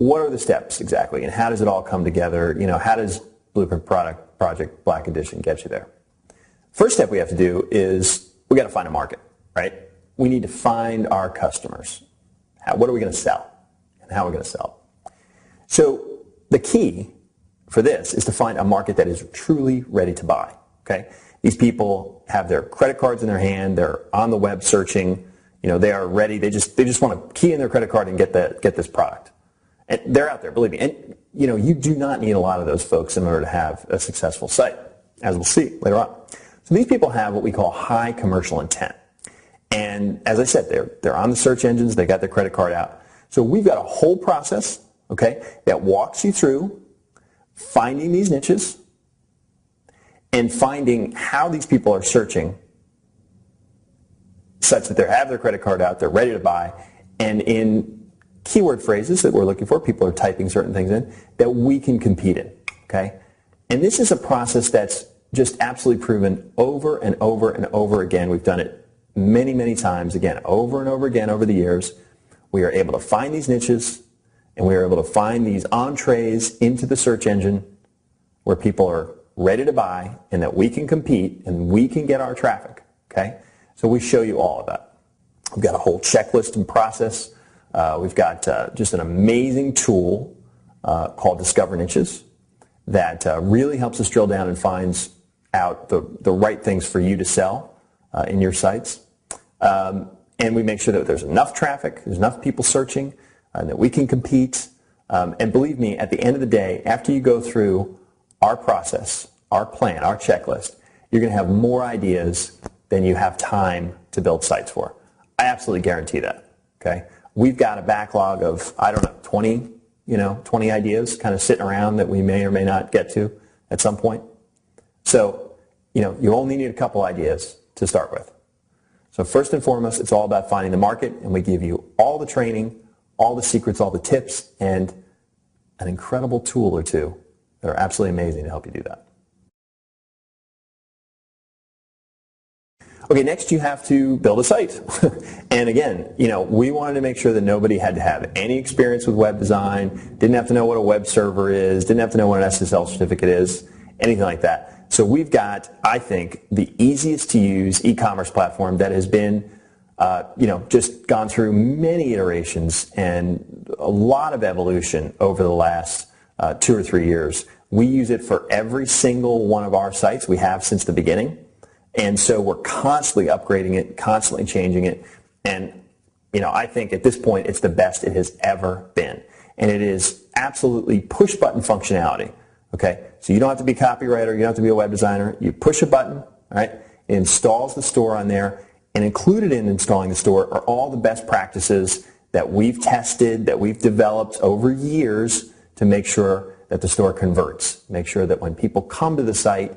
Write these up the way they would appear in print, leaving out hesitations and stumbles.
what are the steps exactly, and how does it all come together? How does Blueprint Project Black Edition get you there? First step we have to do is we got to find a market, right? We need to find our customers. What are we going to sell, and how are we going to sell? So the key for this is to find a market that is truly ready to buy. Okay, these people have their credit cards in their hand. They're on the web searching. They are ready. They just want to key in their credit card and get this product. And they're out there, believe me. And you do not need a lot of those folks in order to have a successful site, as we'll see later on. So these people have what we call high commercial intent. And as I said, they're on the search engines. They got their credit card out. So we've got a whole process, okay, that walks you through finding these niches and finding how these people are searching such that they have their credit card out, they're ready to buy, and in keyword phrases that we're looking for, people are typing certain things in, that we can compete in, okay? And this is a process that's just absolutely proven over and over and over again. We've done it many, many times, again, over and over again over the years. We are able to find these niches, and we are able to find these entrees into the search engine where people are ready to buy and that we can compete and we can get our traffic, okay? So we show you all of that. We've got a whole checklist and process. We've got just an amazing tool called Discover Niches that really helps us drill down and finds out the right things for you to sell in your sites. And we make sure that there's enough traffic, there's enough people searching, and that we can compete. And believe me, at the end of the day, after you go through our process, our plan, our checklist, you're going to have more ideas than you have time to build sites for. I absolutely guarantee that, okay? We've got a backlog of, 20 ideas kind of sitting around that we may or may not get to at some point. So, you only need a couple ideas to start with. So first and foremost, it's all about finding the market, and we give you all the training, all the secrets, all the tips, and an incredible tool or two that are absolutely amazing to help you do that. Okay, next you have to build a site. And again, we wanted to make sure that nobody had to have any experience with web design, didn't have to know what a web server is, didn't have to know what an SSL certificate is, anything like that. So we've got, I think, the easiest to use e-commerce platform that has been, just gone through many iterations and a lot of evolution over the last 2 or 3 years. We use it for every single one of our sites we have since the beginning. And so we're constantly upgrading it, constantly changing it. And, I think at this point it's the best it has ever been. And it is absolutely push-button functionality. Okay? So you don't have to be a copywriter, you don't have to be a web designer. You push a button, all right? It installs the store on there. And included in installing the store are all the best practices that we've tested, that we've developed over years to make sure that the store converts. Make sure that when people come to the site,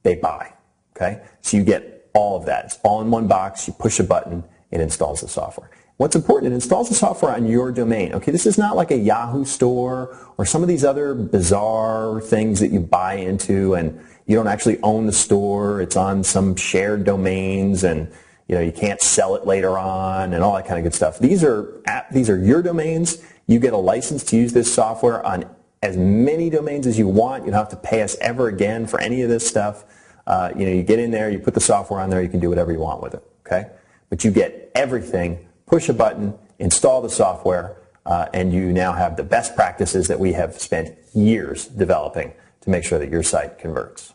they buy. Okay? So you get all of that. It's all in one box. You push a button, it installs the software. What's important, it installs the software on your domain. Okay, this is not like a Yahoo store or some of these other bizarre things that you buy into and you don't actually own the store. It's on some shared domains and you can't sell it later on and all that kind of good stuff. These are your domains. You get a license to use this software on as many domains as you want. You don't have to pay us ever again for any of this stuff. You get in there, you put the software on there, you can do whatever you want with it, okay? But you get everything, push a button, install the software, and you now have the best practices that we have spent years developing to make sure that your site converts.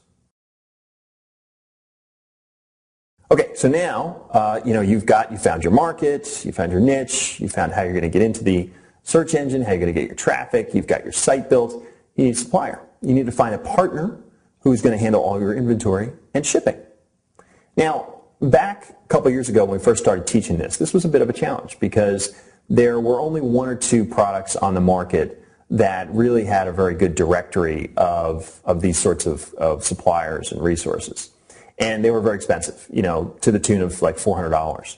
Okay, so now, you found your market, you found your niche, you found how you're going to get into the search engine, how you're going to get your traffic, you've got your site built, you need a supplier. You need to find a partner who's going to handle all your inventory and shipping. Now, back a couple years ago when we first started teaching this was a bit of a challenge because there were only 1 or 2 products on the market that really had a very good directory of these sorts of suppliers and resources. And they were very expensive, to the tune of like $400.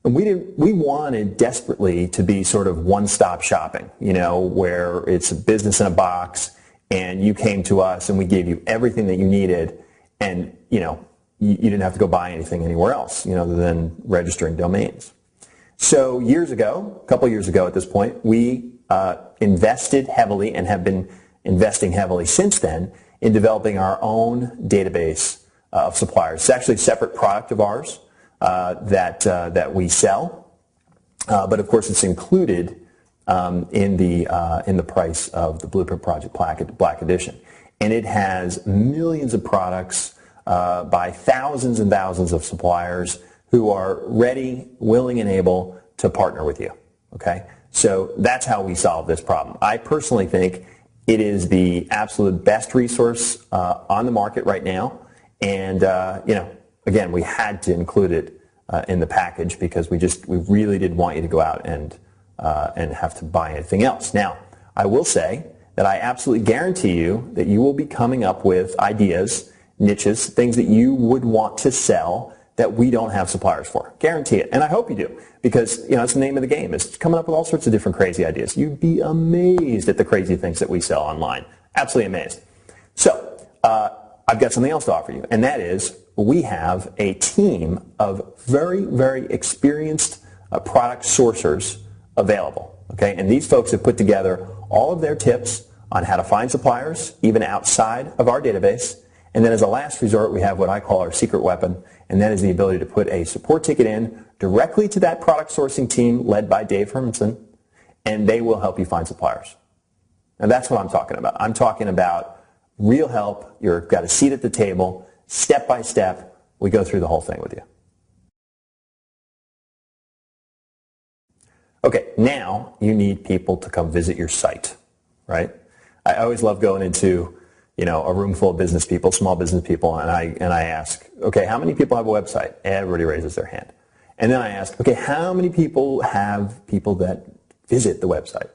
And we wanted desperately to be sort of one-stop shopping, where it's a business in a box, and you came to us and we gave you everything that you needed, and you didn't have to go buy anything anywhere else, other than registering domains. So a couple years ago at this point, we invested heavily and have been investing heavily since then in developing our own database of suppliers. It's actually a separate product of ours that we sell, but of course it's included in the price of the Blueprint Project Black Edition. And it has millions of products by thousands and thousands of suppliers who are ready, willing, and able to partner with you. Okay? So that's how we solve this problem. I personally think it is the absolute best resource on the market right now. And again, we had to include it in the package because we really didn't want you to go out and have to buy anything else. Now, I will say that I absolutely guarantee you that you will be coming up with ideas, niches, things that you would want to sell that we don't have suppliers for. Guarantee it. And I hope you do, because it's the name of the game. It's coming up with all sorts of different crazy ideas. You'd be amazed at the crazy things that we sell online. Absolutely amazed. So I've got something else to offer you, and that is we have a team of very, very experienced product sourcers available. Okay? And these folks have put together all of their tips on how to find suppliers, even outside of our database. And then as a last resort, we have what I call our secret weapon, and that is the ability to put a support ticket in directly to that product sourcing team led by Dave Hermanson, and they will help you find suppliers. And that's what I'm talking about. I'm talking about real help. You've got a seat at the table, step by step. We go through the whole thing with you. Okay, now you need people to come visit your site, right? I always love going into a room full of business people, small business people, and I ask, okay, how many people have a website? Everybody raises their hand. And then I ask, okay, how many people have people that visit the website?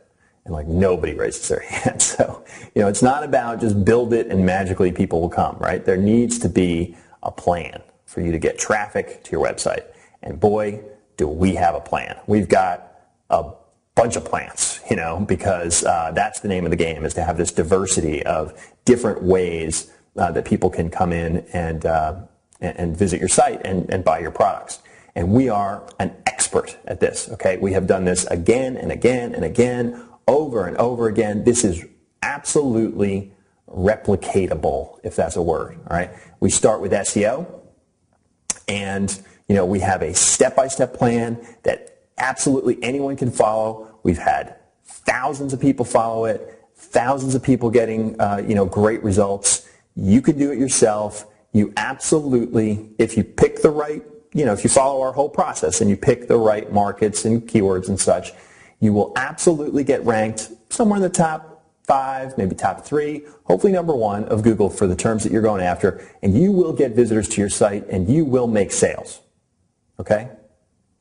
And nobody raises their hand. So, it's not about just build it and magically people will come, right? There needs to be a plan for you to get traffic to your website. And boy, do we have a plan. We've got a bunch of plans, because that's the name of the game, is to have this diversity of different ways that people can come in and visit your site and buy your products. And we are an expert at this, okay? We have done this again and again and again, over and over again. This is absolutely replicatable, if that's a word, all right? We start with SEO, and, we have a step-by-step plan that absolutely anyone can follow. We've had thousands of people follow it, thousands of people getting great results. You can do it yourself. You absolutely, if you pick the right, if you follow our whole process and you pick the right markets and keywords and such, you will absolutely get ranked somewhere in the top 5, maybe top 3, hopefully number 1 of Google for the terms that you're going after, and you will get visitors to your site and you will make sales. Okay?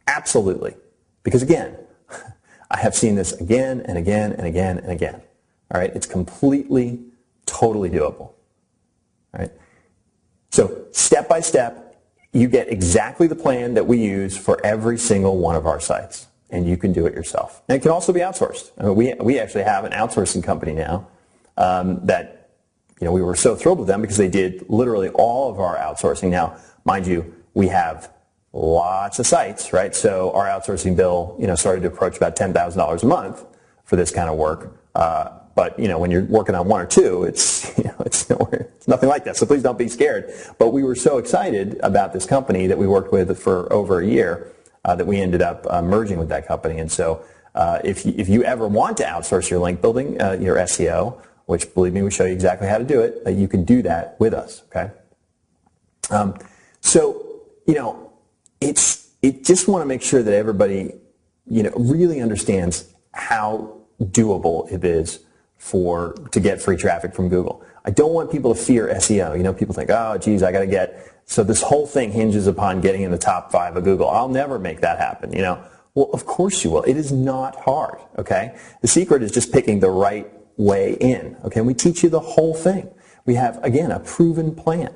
Absolutely. Because again, I have seen this again and again and again and again. All right? It's completely, totally doable. All right? So step by step, you get exactly the plan that we use for every single one of our sites. And you can do it yourself. And it can also be outsourced. I mean, we actually have an outsourcing company now that we were so thrilled with them because they did literally all of our outsourcing. Now, mind you, we have lots of sites, right? So our outsourcing bill, started to approach about $10,000 a month for this kind of work. But when you're working on 1 or 2, it's nothing like that. So please don't be scared. But we were so excited about this company that we worked with for over a year that we ended up merging with that company. And so if you ever want to outsource your link building, your SEO, which believe me, we show you exactly how to do it, you can do that with us. Okay. It just want to make sure that everybody, really understands how doable it is to get free traffic from Google. I don't want people to fear SEO. People think, oh, geez, I got to get, so this whole thing hinges upon getting in the top 5 of Google. I'll never make that happen, Well, of course you will. It is not hard, okay? The secret is just picking the right way in, okay? And we teach you the whole thing. We have, again, a proven plan.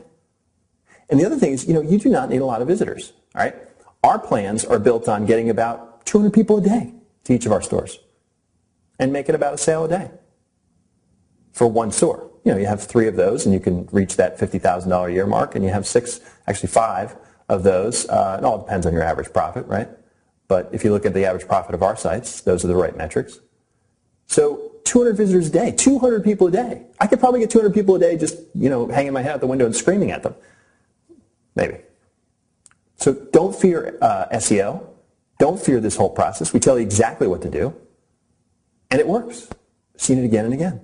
And the other thing is, you do not need a lot of visitors, all right? Our plans are built on getting about 200 people a day to each of our stores and making about a sale a day for one store. You have 3 of those and you can reach that $50,000 a year mark, and you have 5 of those. It all depends on your average profit, right? But if you look at the average profit of our sites, those are the right metrics. So 200 visitors a day, 200 people a day. I could probably get 200 people a day just, hanging my head out the window and screaming at them. Maybe. So don't fear SEO. Don't fear this whole process. We tell you exactly what to do. And it works. I've seen it again and again.